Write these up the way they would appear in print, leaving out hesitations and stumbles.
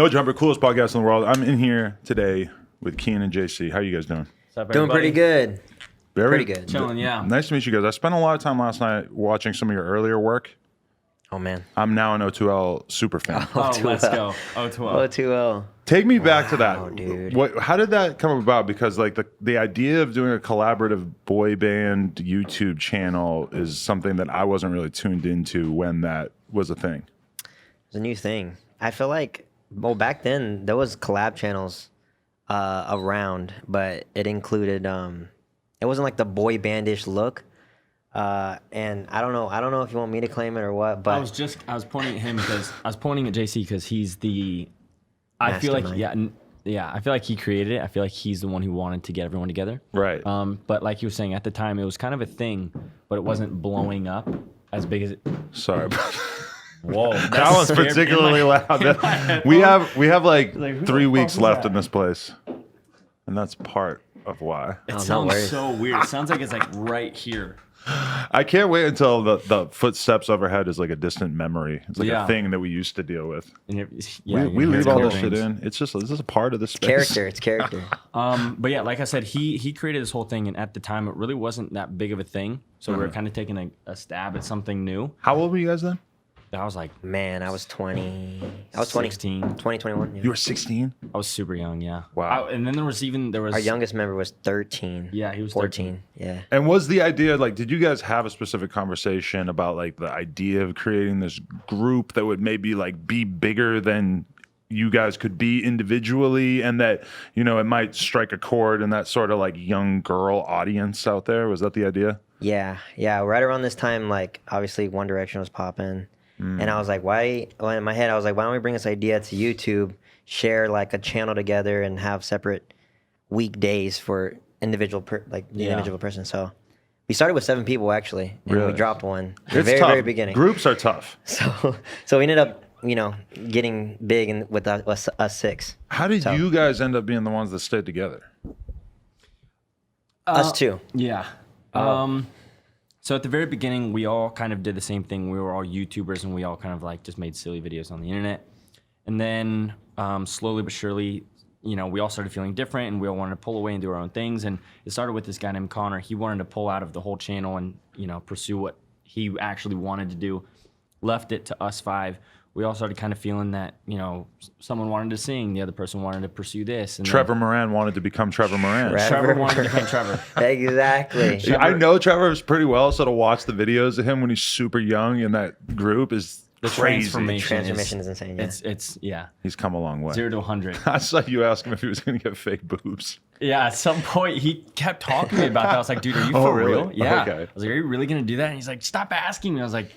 No Jumper, coolest podcast in the world. I'm in here today with Kian and JC. How you guys doing? What's up, Doing pretty good. Very Pretty good. Chilling, yeah. Nice to meet you guys. I spent a lot of time last night watching some of your earlier work. Oh, man. I'm now an O2L super fan. Oh, let's go. O2L. O2L. Take me back to that. Dude. How did that come about? Because like the idea of doing a collaborative boy band YouTube channel is something that I wasn't really tuned into when that was a thing. It's a new thing. I feel like, well, back then, there was collab channels around, but it included, it wasn't like the boy bandish look. And I don't know if you want me to claim it or what, but I was pointing at him because I was pointing at JC because he's the. I feel like I feel like he created it. I feel like he's the one who wanted to get everyone together. Right. But like you were saying, at the time it was kind of a thing, but it wasn't blowing up as big as it. Sorry. Whoa, That one's particularly loud. We have like 3 weeks left in this place, and that's part of why. It no sounds worries. so weird. It sounds like it's like right here. I can't wait until the footsteps overhead is like a distant memory. It's like Yeah. a thing that we used to deal with. And We leave all this shit in. It's just this is a part of the space. character. It's character. But yeah, like I said, he created this whole thing, and at the time it really wasn't that big of a thing. So we were kind of taking a stab at something new. How old were you guys then? I was like, Man, I was 20. I was 20. 16. 20, 21. Yeah. You were 16. I was super young, yeah. Wow. And then there was Our youngest member was 13. Yeah, he was 14. Yeah. And was the idea like? Did you guys have a specific conversation about like the idea of creating this group that would maybe like be bigger than you guys could be individually, and that it might strike a chord in that sort of like young girl audience out there? Was that the idea? Yeah. Right around this time, like, obviously One Direction was popping. And I was like, in my head, I was like, why don't we bring this idea to YouTube, share like a channel together and have separate weekdays for individual person. So we started with 7 people actually, and Really? we dropped one at the It's very, tough. very beginning. Groups are tough. So we ended up, getting big with us 6. How did you guys end up being the ones that stayed together? Us 2. Yeah. So at the very beginning, we all kind of did the same thing. We were all YouTubers, and we all kind of like just made silly videos on the internet. And then slowly but surely, we all started feeling different, and we all wanted to pull away and do our own things. And it started with this guy named Connor. He wanted to pull out of the whole channel and pursue what he actually wanted to do. Left it to us 5. We all started kind of feeling that, someone wanted to sing, the other person wanted to pursue this. And Trevor Moran wanted to become Trevor Moran. Trevor wanted to become Trevor. Exactly. I know Trevor pretty well, so to watch the videos of him when he's super young in that group is crazy. Transformation is insane. Yeah. It's He's come a long way. 0 to 100. I saw you ask him if he was going to get fake boobs. Yeah, at some point he kept talking to me about that. I was like, dude, are you for real? Really? Yeah. Okay. I was like, are you really gonna do that? And he's like, stop asking me. I was like,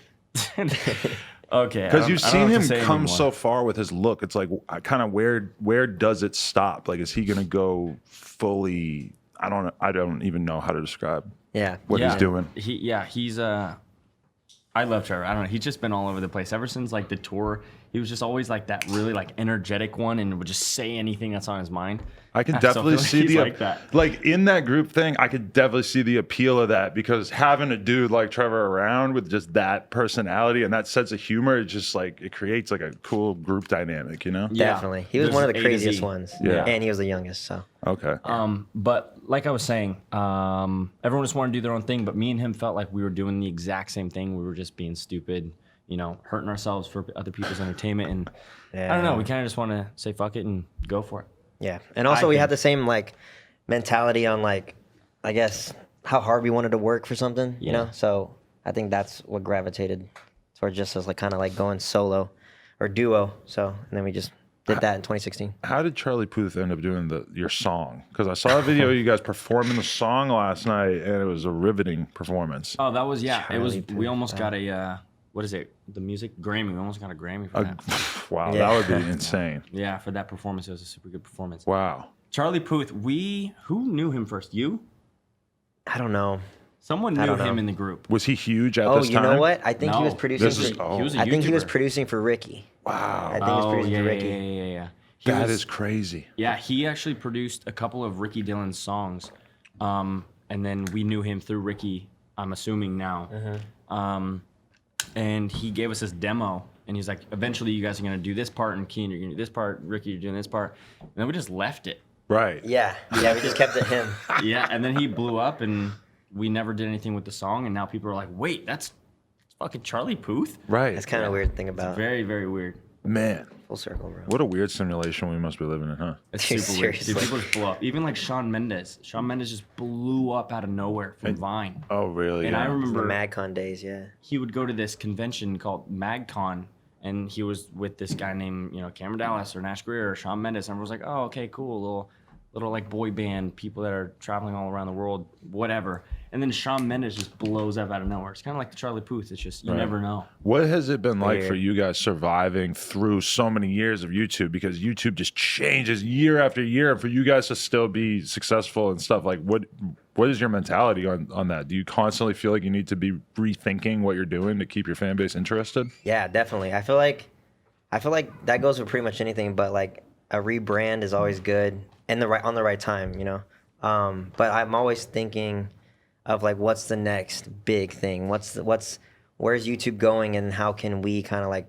okay. Because you've seen him come anymore. so far with his look. It's like, kind of where does it stop? Like, is he going to go fully? I don't even know how to describe Yeah. what he's doing. He's I love Trevor. I don't know. He's just been all over the place ever since like the tour. He was just always like that really like energetic one and would just say anything that's on his mind. I can still definitely feel like see he's the like that. like in that group thing. I could definitely see the appeal of that, because having a dude like Trevor around with just that personality and that sense of humor, it just like it creates like a cool group dynamic, Yeah. Definitely. He was There's one of A the to craziest Z. ones. Yeah. And he was the youngest, so. Okay. But like I was saying, everyone just wanted to do their own thing, but me and him felt like we were doing the exact same thing. We were just being stupid, hurting ourselves for other people's entertainment. And I don't know, we kind of just want to say fuck it and go for it. Yeah. And also we had the same like mentality on like, I guess, how hard we wanted to work for something, you know? So I think that's what gravitated towards just as like kind of like going solo or duo. So, and then we just did that in 2016. How did Charlie Puth end up doing your song? Because I saw a video of you guys performing the song last night, and it was a riveting performance. Oh, that was, it was, Charlie we Puth, almost got a, what is it? The music Grammy. We almost got a Grammy for that. Wow, Yeah. that would be insane. Yeah, for that performance. It was a super good performance. Wow. Charlie Puth, who knew him first? You? I don't know. Someone I knew don't know. him in the group. Was he huge at Oh, this you time? know what? I think he was No, producing this is- for, oh. He was a I think he was YouTuber. producing for Ricky. Wow. I think he was producing for Ricky. Yeah. That is crazy. Yeah, he actually produced a couple of Ricky Dillon's songs. And then we knew him through Ricky, I'm assuming now. And he gave us this demo And he's like, eventually you guys are going to do this part, and Kian, you're going to do this part, Ricky, you're doing this part. And then we just left it. Right. Yeah, we just kept it him. Yeah, and then he blew up, and we never did anything with the song, and now people are like, wait, that's fucking Charlie Puth? Right. That's kind of a weird thing about Very, very weird. Man. full circle, bro. What a weird simulation we must be living in, huh? It's Dude, super weird. seriously. Dude, people just blow up. Even like Shawn Mendes. Shawn Mendes just blew up out of nowhere from Vine. Oh, really? And I Yeah. The remember MagCon days, yeah. he would go to this convention called MagCon, and he was with this guy named, Cameron Dallas or Nash Greer or Shawn Mendes. And everyone was like, oh, okay, cool. Little like boy band, people that are traveling all around the world, whatever. And then Shawn Mendes just blows up out of nowhere. It's kind of like the Charlie Puth. It's just, you Right. never know. What has it been like Weird. for you guys surviving through so many years of YouTube? Because YouTube just changes year after year, and for you guys to still be successful and stuff, like what is your mentality on that? Do you constantly feel like you need to be rethinking what you're doing to keep your fan base interested? Yeah, definitely. I feel like that goes with pretty much anything, but like a rebrand is always good and on the right time, you know. But I'm always thinking of like what's the next big thing? Where's YouTube going, and how can we kind of like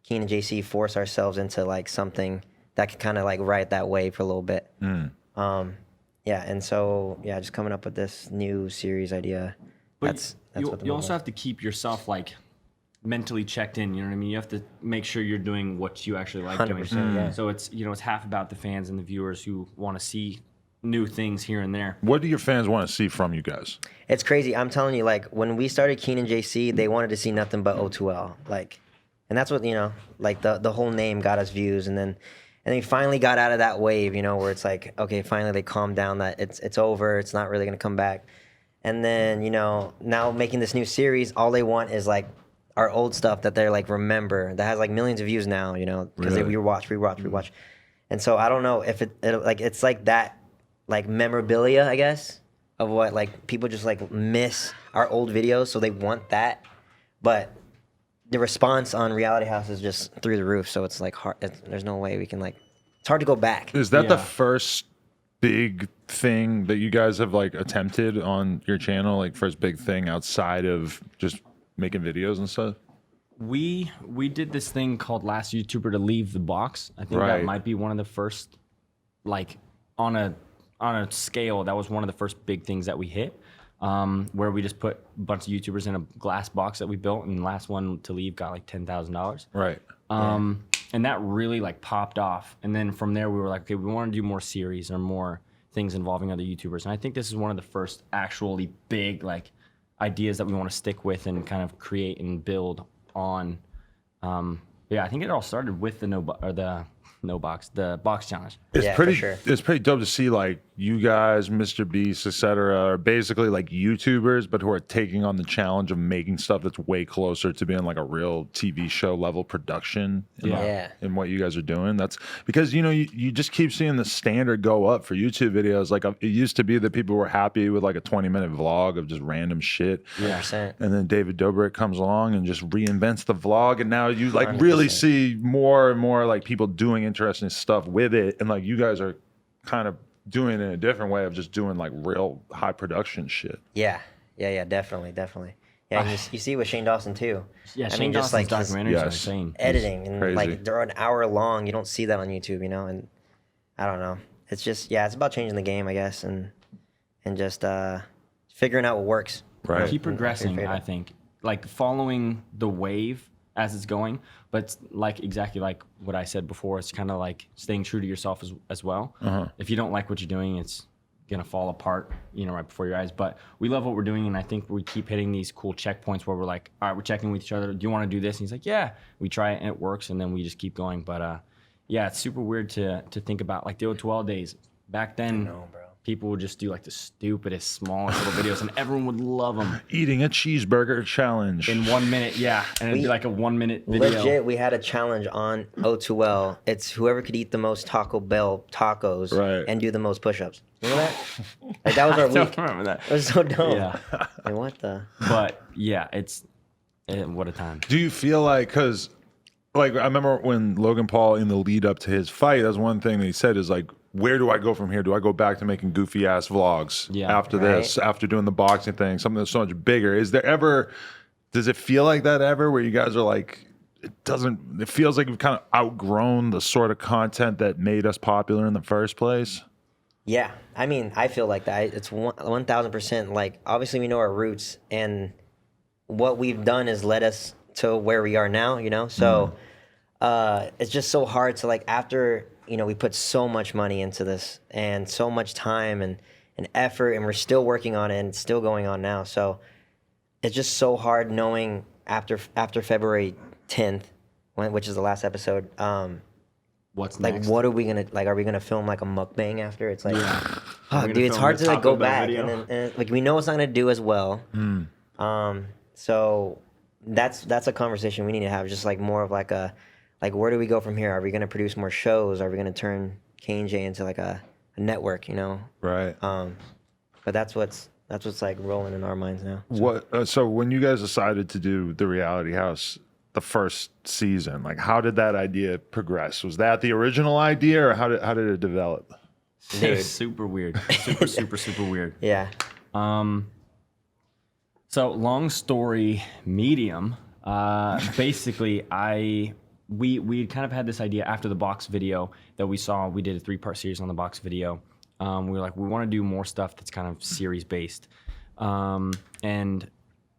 Kian and JC force ourselves into like something that can kind of like ride that wave for a little bit. Yeah, and so yeah, just coming up with this new series idea. But That's you what the also have to keep yourself like mentally checked in. You know what I mean? You have to make sure you're doing what you actually like doing. 100%, yeah. So it's it's half about the fans and the viewers who want to see new things here and there. What do your fans want to see from you guys? It's crazy. I'm telling you, like when we started Kian and JC, they wanted to see nothing but O2L. Like, and that's what like the whole name got us views, and then we finally got out of that wave, where it's like, okay, finally they calmed down that it's over, it's not really gonna come back, and then now making this new series, all they want is like our old stuff that they're like remember that has like millions of views now, because Really? they rewatch, and so I don't know if it's like that. Like memorabilia, I guess, of what like people just like miss our old videos, so they want that. But the response on Reality House is just through the roof, so it's like hard. There's no way we can like. It's hard to go back. Is that the Yeah. first big thing that you guys have like attempted on your channel? Like first big thing outside of just making videos and stuff? We did this thing called Last YouTuber to Leave the Box. I think Right. that might be one of the first, like on a scale, that was one of the first big things that we hit, where we just put a bunch of YouTubers in a glass box that we built, and the last one to leave got like $10,000. Right. And that really like popped off. And then from there we were like, okay, we want to do more series or more things involving other YouTubers. And I think this is one of the first actually big like ideas that we want to stick with and kind of create and build on. Yeah, I think it all started with the box challenge. It's Yeah, for pretty. sure. It's pretty dope to see like you guys, Mr. Beast, etc., are basically like YouTubers, but who are taking on the challenge of making stuff that's way closer to being like a real TV show level production. Yeah. In what you guys are doing. That's because you just keep seeing the standard go up for YouTube videos. Like it used to be that people were happy with like a 20-minute vlog of just random shit. 100%. And then David Dobrik comes along and just reinvents the vlog, and now you like really see more and more like people doing interesting stuff with it, and like you guys are kind of doing it in a different way of just doing like real high production shit. Yeah, definitely. Yeah, and you see with Shane Dawson too. Yeah, I Shane mean, just Dawson's like his documentaries are Yes. insane. editing and Crazy. like they're an hour long. You don't see that on YouTube, and I don't know. It's just it's about changing the game, I guess, and just figuring out what works. Right. Keep progressing, favorite. I think. Like following the wave as it's going, but it's like exactly like what I said before. It's kind of like staying true to yourself as well. If you don't like what you're doing, it's gonna fall apart, right before your eyes. But we love what we're doing, and I think we keep hitting these cool checkpoints where we're like, all right, we're checking with each other. Do you want to do this? And he's like, yeah. We try it and it works, and then we just keep going. But yeah, it's super weird to think about like the O2L days. Back then, know, bro. people would just do like the stupidest, smallest little videos, and everyone would love them. Eating a cheeseburger challenge. In 1 minute, yeah. And it'd be like a 1 minute video. Legit, we had a challenge on O2L. It's whoever could eat the most Taco Bell tacos Right. and do the most push-ups. Remember that? Like that was our I don't week. remember that. It was so dumb. Yeah. Like what the? But yeah, what a time. Do you feel like, because like I remember when Logan Paul in the lead up to his fight, that's one thing that he said is like, where do I go from here? Do I go back to making goofy ass vlogs after this, after doing the boxing thing, something that's so much bigger? Does it feel like that ever where you guys are like, it feels like we've kind of outgrown the sort of content that made us popular in the first place. Yeah, I mean, I feel like that. It's 1,000%. Like, obviously, we know our roots, and what we've done has led us to where we are now. You know, so it's just so hard to, like, after we put so much money into this and so much time and effort, and we're still working on it and it's still going on now. So it's just so hard knowing after February 10th, which is the last episode. What's like next? what are we gonna like? Are we gonna film like a mukbang after? It's like, Yeah. oh, dude, it's hard to like go back and like we know it's not gonna do as well. So that's a conversation we need to have. Just like more of like a where do we go from here? Are we gonna produce more shows? Are we gonna turn K&J into like a network? Right. But that's what's like rolling in our minds now. What? So when you guys decided to do the Reality House, the first season, like how did that idea progress? Was that the original idea, or how did it develop? Dude. Super weird. Super weird. Yeah. So long story medium. Basically, we kind of had this idea after the box video that we saw. We did a 3-part series on the box video. We were like, we want to do more stuff that's kind of series based, and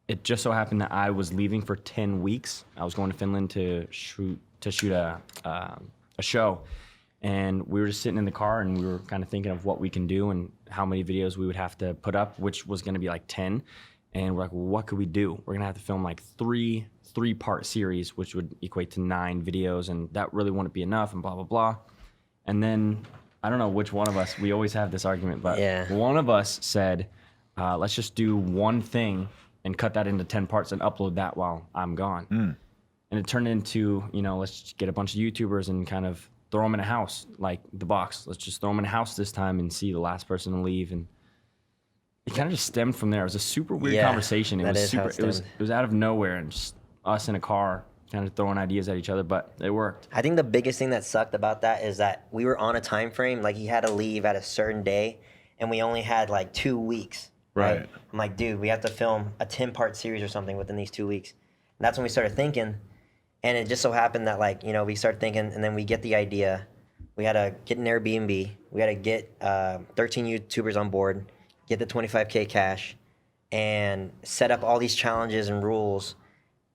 it just so happened that I was leaving for 10 weeks. I was going to Finland to shoot a show, and we were just sitting in the car and we were kind of thinking of what we can do and how many videos we would have to put up, which was going to be like 10. And we're like, well, what could we do? We're gonna have to film like three-part series, which would equate to 9 videos, and that really wouldn't be enough, and blah blah blah. And then I don't know which one of us. We always have this argument, but one of us said, let's just do one thing and cut that into 10 parts and upload that while I'm gone. And it turned into, let's just get a bunch of YouTubers and kind of throw them in a house, like the box. Let's just throw them in a house this time and see the last person to leave. And it kind of just stemmed from there. It was a super weird conversation. It was out of nowhere, and just us in a car kind of throwing ideas at each other, but it worked. I think the biggest thing that sucked about that is that we were on a time frame. Like, he had to leave at a certain day, and we only had like 2 weeks. Right. I'm like, dude, we have to film a 10-part series or something within these 2 weeks. And that's when we started thinking. And it just so happened that, like, we started thinking, and then we get the idea. We had to get an Airbnb. We had to get 13 YouTubers on board, get the $25K cash, and set up all these challenges and rules,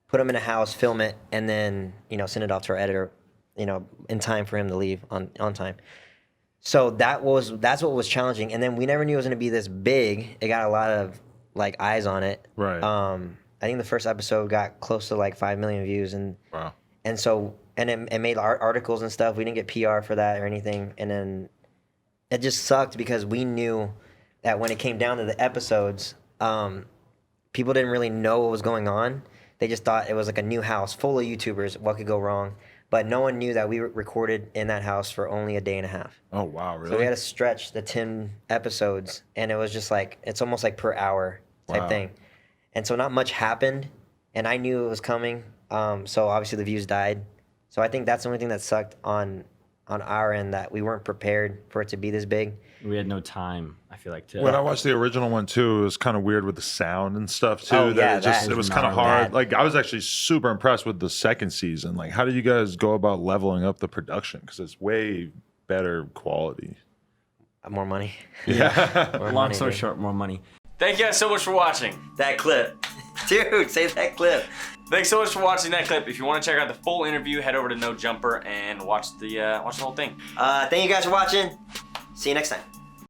put them in a house, film it, and then, send it off to our editor, in time for him to leave on time. So that's what was challenging. And then we never knew it was going to be this big. It got a lot of like eyes on it. Right. I think the first episode got close to like 5 million views, and wow. And so it made articles and stuff. We didn't get PR for that or anything. And then it just sucked because we knew that when it came down to the episodes, people didn't really know what was going on. They just thought it was like a new house full of YouTubers. What could go wrong? But no one knew that we recorded in that house for only a day and a half. Oh, wow, really? So we had to stretch the 10 episodes, and it was just like, it's almost like per hour type thing. And so not much happened, and I knew it was coming, so obviously the views died. So I think that's the only thing that sucked on our end, that we weren't prepared for it to be this big. We had no time, I feel like, to... When I watched the original one, too, it was kind of weird with the sound and stuff, too. Oh, yeah, it was kind of hard. Like, I was actually super impressed with the second season. Like, how did you guys go about leveling up the production? Because it's way better quality. More money. Yeah. Long story short, more money. Thank you guys so much for watching. That clip. Dude, say that clip. Thanks so much for watching that clip. If you want to check out the full interview, head over to No Jumper and watch the whole thing. Thank you guys for watching. See you next time.